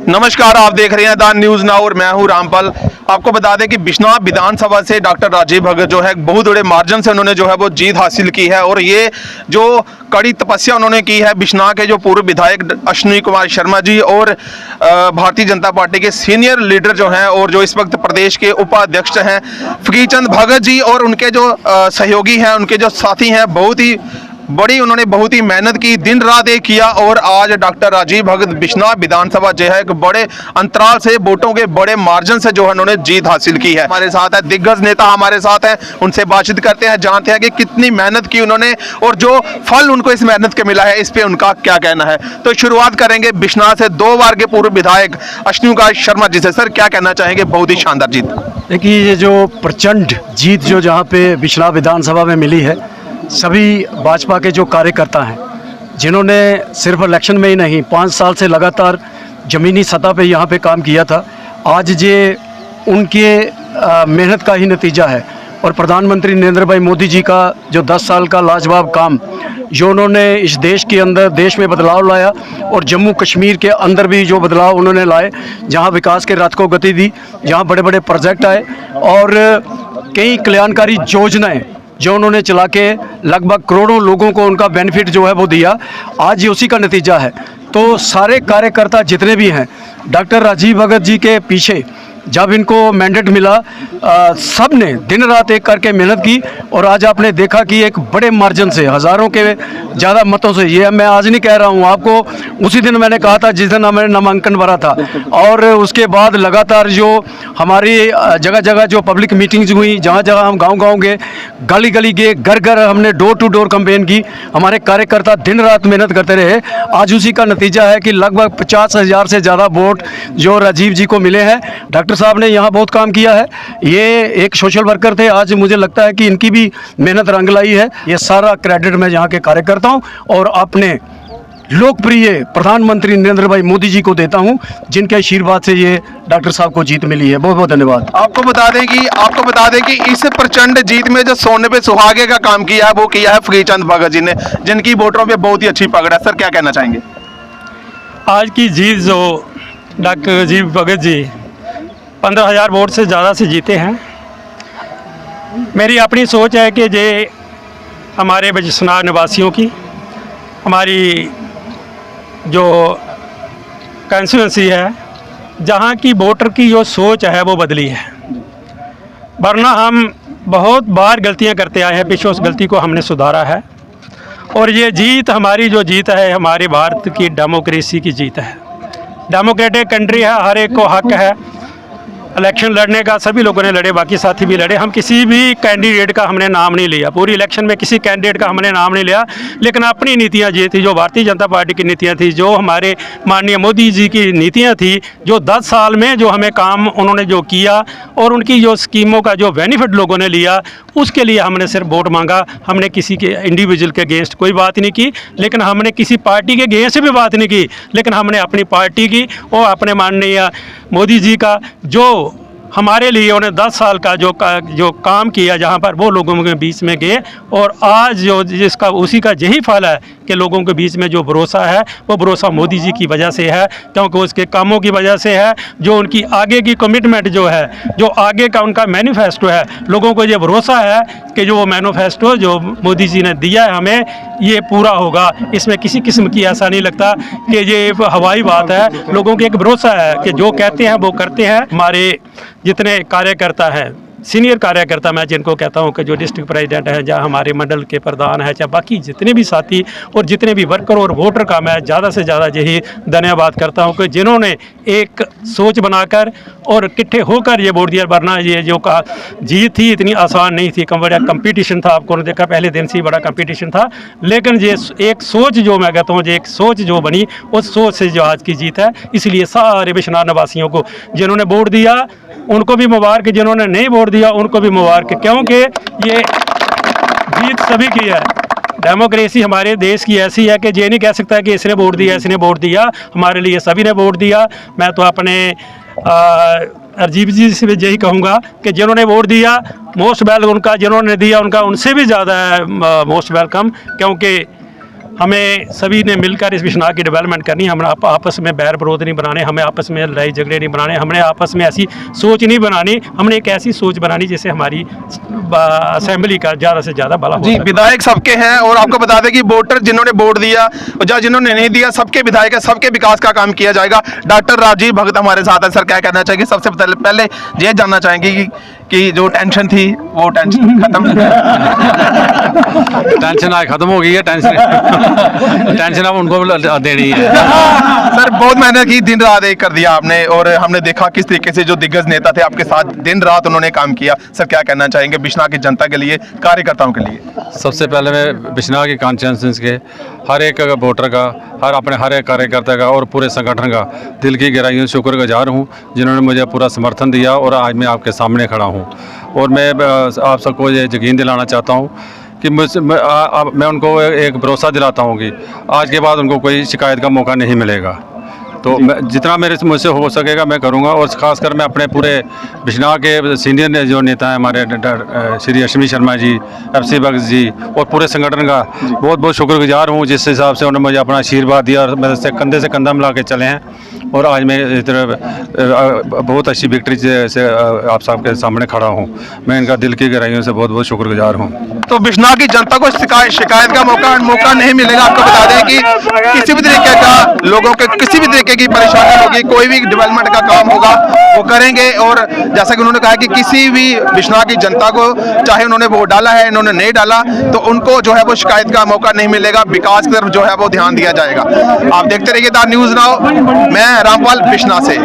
नमस्कार, आप देख रहे हैं द न्यूज नाउ और मैं हूं रामपाल। आपको बता दें कि बिश्नौर विधानसभा से डॉक्टर राजीव भगत जो है बहुत बड़े मार्जिन से उन्होंने जो है वो जीत हासिल की है और ये जो कड़ी तपस्या उन्होंने की है बिश्नौर के जो पूर्व विधायक अश्विनी कुमार शर्मा जी और भारतीय जनता पार्टी के सीनियर लीडर जो हैं और जो इस वक्त प्रदेश के उपाध्यक्ष हैं फकीरचंद भगत जी और उनके जो सहयोगी हैं, उनके जो साथी हैं, उन्होंने बहुत ही मेहनत की, दिन रात एक किया और आज डॉक्टर राजीव भगत बिश्नौर विधानसभा जो है एक बड़े अंतराल से वोटों के बड़े मार्जिन से जो है उन्होंने जीत हासिल की है। हमारे साथ है दिग्गज नेता, हमारे साथ हैं, उनसे बातचीत करते हैं, जानते हैं कि कितनी मेहनत की उन्होंने और जो फल उनको इस मेहनत के मिला है इस पे उनका क्या कहना है। तो शुरुआत करेंगे बिश्नौर से 2 बार के पूर्व विधायक अश्विनी कुमार शर्मा जी से। सर, क्या कहना चाहेंगे? बहुत ही शानदार जीत। देखिए, ये जो प्रचंड जीत जो जहाँ पे बिश्नौर विधानसभा में मिली है, सभी भाजपा के जो कार्यकर्ता हैं जिन्होंने सिर्फ इलेक्शन में ही नहीं 5 साल से लगातार ज़मीनी सतह पे यहाँ पे काम किया था, आज ये उनके मेहनत का ही नतीजा है। और प्रधानमंत्री नरेंद्र भाई मोदी जी का जो 10 साल का लाजवाब काम जो उन्होंने इस देश के अंदर देश में बदलाव लाया और जम्मू कश्मीर के अंदर भी जो बदलाव उन्होंने लाए, जहाँ विकास के रथ को गति दी, जहाँ बड़े बड़े प्रोजेक्ट आए और कई कल्याणकारी योजनाएँ जो उन्होंने चला के लगभग करोड़ों लोगों को उनका बेनिफिट जो है वो दिया, आज ये उसी का नतीजा है। तो सारे कार्यकर्ता जितने भी हैं डॉक्टर राजीव भगत जी के पीछे जब इनको मैंडेट मिला, सब ने दिन रात एक करके मेहनत की और आज आपने देखा कि एक बड़े मार्जिन से हज़ारों के ज़्यादा मतों से, ये मैं आज नहीं कह रहा हूँ आपको, उसी दिन मैंने कहा था जिस दिन मैंने नामांकन भरा था। और उसके बाद लगातार जो हमारी जगह जगह जो पब्लिक मीटिंग्स हुई, जहाँ जहाँ हम गाँव गए, गली गली गए, घर घर हमने डोर टू डोर कैंपेन की, हमारे कार्यकर्ता दिन रात मेहनत करते रहे। आज उसी का नतीजा है कि लगभग 50,000 से ज़्यादा वोट जो राजीव जी को मिले हैं। डॉक्टर साहब ने यहाँ बहुत काम किया है, ये एक सोशल वर्कर थे, आज मुझे लगता है कि इनकी भी मेहनत रंग लाई है। ये सारा क्रेडिट मैं यहाँ के कार्यकर्ताओं और अपने लोकप्रिय प्रधानमंत्री नरेंद्र भाई मोदी जी को देता हूँ, जिनके आशीर्वाद से ये डॉक्टर साहब को जीत मिली है। बहुत बहुत धन्यवाद। आपको बता दें कि इस प्रचंड जीत में जो सोने पे सुहागे का काम किया है वो किया है फकीरचंद भगत जी ने, जिनकी वोटरों पे बहुत ही अच्छी पकड़ है। सर, क्या कहना चाहेंगे? आज की जीत जो डॉक्टर राजीव भगत जी 15,000 वोट से ज़्यादा से जीते हैं, मेरी अपनी सोच है कि ये हमारे बिश्नौर निवासियों की, हमारी जो कंस्टिट्यूंसी है, जहाँ की वोटर की जो सोच है वो बदली है। वरना हम बहुत बार गलतियाँ करते आए हैं, पीछे उस गलती को हमने सुधारा है और ये जीत हमारी जो जीत है हमारे भारत की डेमोक्रेसी की जीत है। डेमोक्रेटिक कंट्री है, हर एक को हक है इलेक्शन लड़ने का। सभी लोगों ने लड़े, बाकी साथी भी लड़े, हम किसी भी कैंडिडेट का हमने नाम नहीं लिया, पूरी इलेक्शन में किसी कैंडिडेट का हमने नाम नहीं लिया, लेकिन अपनी नीतियां ये थी, जो भारतीय जनता पार्टी की नीतियां थी, जो हमारे माननीय मोदी जी की नीतियां थी, जो 10 साल में जो हमें काम उन्होंने जो किया और उनकी जो स्कीमों का जो बेनिफिट लोगों ने लिया, उसके लिए हमने सिर्फ वोट मांगा। हमने किसी के इंडिविजुअल के अगेंस्ट कोई बात नहीं की, लेकिन हमने किसी पार्टी के अगेंस्ट भी बात नहीं की, लेकिन हमने अपनी पार्टी की और अपने माननीय मोदी जी का जो हमारे लिए उन्होंने 10 साल का जो काम किया, जहाँ पर वो लोगों के बीच में गए और आज जो जिसका उसी का यही फल है कि लोगों के बीच में जो भरोसा है वो भरोसा मोदी जी की वजह से है, क्योंकि उसके कामों की वजह से है, जो उनकी आगे की कमिटमेंट जो है, जो आगे का उनका मैनिफेस्टो है, लोगों को ये भरोसा है कि जो मैनिफेस्टो जो मोदी जी ने दिया है हमें, ये पूरा होगा। इसमें किसी किस्म की ऐसा नहीं लगता कि ये हवाई बात है, लोगों को एक भरोसा है कि जो कहते हैं वो करते हैं। हमारे जितने कार्यकर्ता हैं, सीनियर कार्यकर्ता मैं जिनको कहता हूं कि जो डिस्ट्रिक्ट प्रेसिडेंट है, जहाँ हमारे मंडल के प्रधान है, चाहे बाकी जितने भी साथी और जितने भी वर्कर और वोटर का मैं ज़्यादा से ज़्यादा यही धन्यवाद करता हूं कि जिन्होंने एक सोच बनाकर और इकट्ठे होकर ये वोट दिया। वरना ये जो का जीत थी इतनी आसान नहीं थी, बड़ा कंपटीशन था, आपको देखा पहले दिन से ही बड़ा कंपटीशन था, लेकिन ये एक सोच जो मैं कहता हूँ, एक सोच जो बनी, उस सोच से जो आज की जीत है। इसलिए सारे बिश्नौर निवासियों को जिन्होंने वोट दिया उनको भी मुबारक, जिन्होंने नहीं वोट दिया उनको भी मुबारक, क्योंकि ये जीत सभी की है। डेमोक्रेसी हमारे देश की ऐसी है कि ये नहीं कह सकता कि इसने वोट दिया, इसने वोट दिया, हमारे लिए सभी ने वोट दिया। मैं तो अपने राजीव जी से भी यही कहूँगा कि जिन्होंने वोट दिया मोस्ट वेलकम, उनका जिन्होंने दिया उनका उनसे भी ज़्यादा मोस्ट वेलकम, क्योंकि हमें सभी ने मिलकर इस बिश्नाह की डेवलपमेंट करनी है। हमें आपस में बैर विरोध नहीं बनाने, हमें आपस में लड़ाई झगड़े नहीं बनाने, हमने आपस में ऐसी सोच नहीं बनानी, हमने एक ऐसी सोच बनानी जिससे हमारी असेंबली का ज़्यादा से ज़्यादा भला हो जी, सके। विधायक सबके हैं और आपको बता दें कि वोटर जिन्होंने वोट दिया और या जिन्होंने नहीं दिया, सबके विधायक है, सबके विकास का काम किया जाएगा। डॉक्टर राजीव भगत हमारे साथ है। सर, क्या कहना चाहेंगे? सबसे पहले ये जानना चाहेंगे कि जो टेंशन थी वो टेंशन खत्म टेंशन आज खत्म हो गई है। टेंशन अब उनको देनी है। सर, बहुत मेहनत की, दिन रात एक कर दिया आपने और हमने देखा किस तरीके से जो दिग्गज नेता थे आपके साथ दिन रात उन्होंने काम किया। सर, क्या कहना चाहेंगे बिश्नाह की जनता के लिए, कार्यकर्ताओं के लिए? सबसे पहले मैं बिश्नाह की कॉन्स्टिट्यूंसी के हर एक वोटर का, हर एक कार्यकर्ता का और पूरे संगठन का दिल की गहराइयों से शुक्रगुजार हूँ जिन्होंने मुझे पूरा समर्थन दिया और आज मैं आपके सामने खड़ा हूँ। और मैं आप सबको ये यकीन दिलाना चाहता हूँ कि मैं उनको एक भरोसा दिलाता हूँ कि आज के बाद उनको कोई शिकायत का मौका नहीं मिलेगा। तो मैं जितना मुझसे हो सकेगा मैं करूँगा। और ख़ासकर मैं अपने पूरे बिश्नाह के सीनियर जो नेता हैं हमारे श्री अश्विनी शर्मा जी, FC भगत जी और पूरे संगठन का बहुत बहुत शुक्रगुजार हूँ जिस हिसाब से उन्होंने मुझे अपना आशीर्वाद दिया और मेरे से कंधे मिला के चले हैं। और आज मैं इस तरह बहुत अच्छी विक्ट्री से आप सबके सामने खड़ा हूँ। मैं इनका दिल की गहराइयों से बहुत बहुत शुक्रगुजार हूँ। तो बिश्नाह की जनता को शिकायत का मौका नहीं मिलेगा। आपको बता दें कि किसी भी तरीके का लोगों के किसी भी तरीके की परेशानी होगी, कोई भी डेवलपमेंट का काम होगा वो करेंगे। और जैसा कि उन्होंने कहा कि किसी भी बिश्नाह की जनता को, चाहे उन्होंने वोट डाला है इन्होंने नहीं डाला, तो उनको जो है वो शिकायत का मौका नहीं मिलेगा। विकास की तरफ जो है वो ध्यान दिया जाएगा। आप देखते रहिए द न्यूज़ नाउ। मैं रामपाल बिश्नाह से।